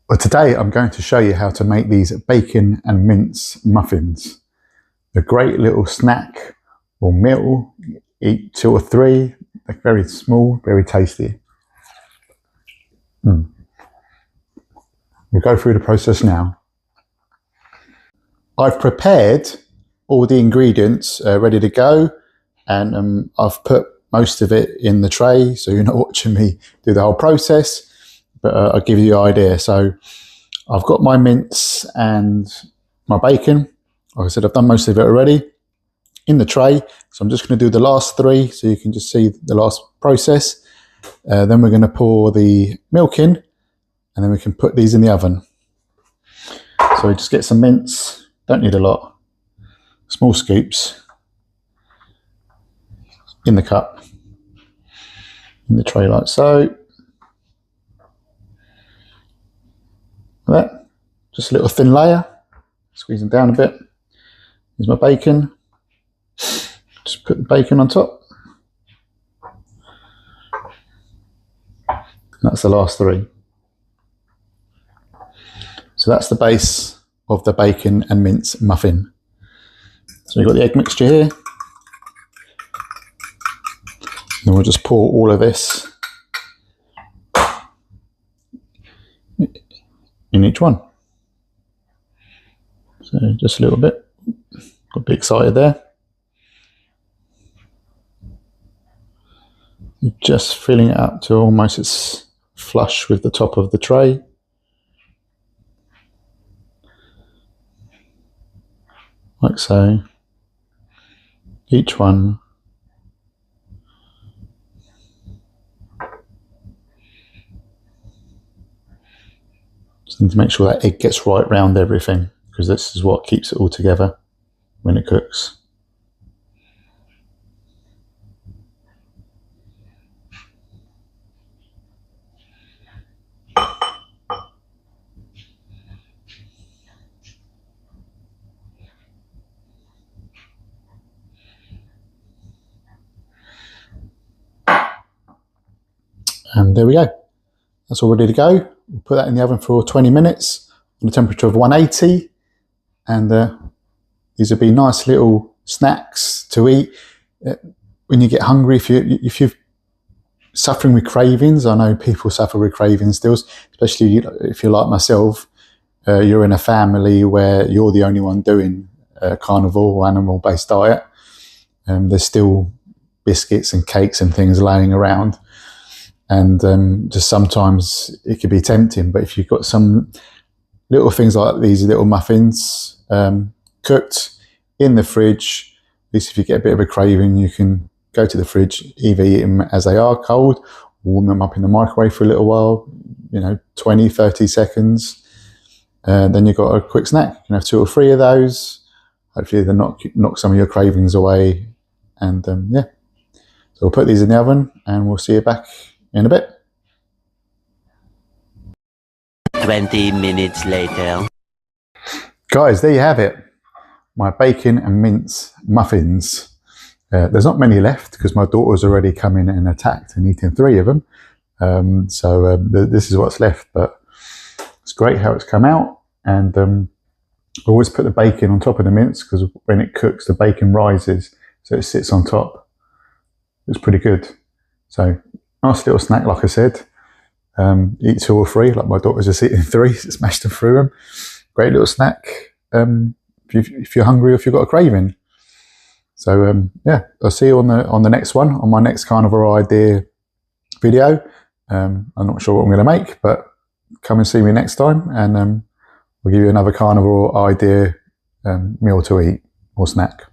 Well, today I'm going to show you how to make these bacon and mince muffins. A great little snack or meal. Eat 2 or 3. They're very small, very tasty. We'll go through the process now. I've prepared all the ingredients ready to go, and I've put most of it in the tray, so you're not watching me do the whole process, but I'll give you the idea. So I've got my mince and my bacon. Like I said, I've done most of it already in the tray, so I'm just going to do the last 3 so you can just see the last process. Then we're going to pour the milk in, and then we can put these in the oven. So we just get some mince, don't need a lot, small scoops in the cup, in the tray like so. That, just a little thin layer, squeeze them down a bit. Here's my bacon, just put the bacon on top. That's the last 3. So that's the base of the bacon and mince muffin. So we've got the egg mixture here. Then we'll just pour all of this in each one. So just a little bit. Got a bit excited there. You're just filling it up to almost it's flush with the top of the tray. Like so. Each one. Just need to make sure that egg gets right round everything, because this is what keeps it all together when it cooks. And there we go. That's all ready to go. We'll put that in the oven for 20 minutes on a temperature of 180. And these would be nice little snacks to eat when you get hungry. If you're suffering with cravings, I know people suffer with cravings still, especially if you're like myself, you're in a family where you're the only one doing a carnivore animal-based diet. There's still biscuits and cakes and things laying around. And just sometimes it could be tempting, but if you've got some little things like these little muffins cooked in the fridge, at least if you get a bit of a craving, you can go to the fridge, either eat them as they are cold, warm them up in the microwave for a little while, 20, 30 seconds. Then you've got a quick snack. You can have 2 or 3 of those. Hopefully they knock some of your cravings away. And yeah, so we'll put these in the oven and we'll see you back in a bit. 20 minutes later. Guys, there you have it. My bacon and mince muffins. There's not many left because my daughter's already come in and attacked and eaten 3 of them. This is what's left, but it's great how it's come out. And I always put the bacon on top of the mince because when it cooks, the bacon rises, so it sits on top. It's pretty good. So nice little snack, like I said. Eat 2 or 3, like my daughter's just eating 3, smashed them through them. Great little snack if you're hungry or if you've got a craving. So yeah, I'll see you on the next one, on my next carnivore idea video. I'm not sure what I'm going to make, but come and see me next time, and we'll give you another carnivore idea meal to eat or snack.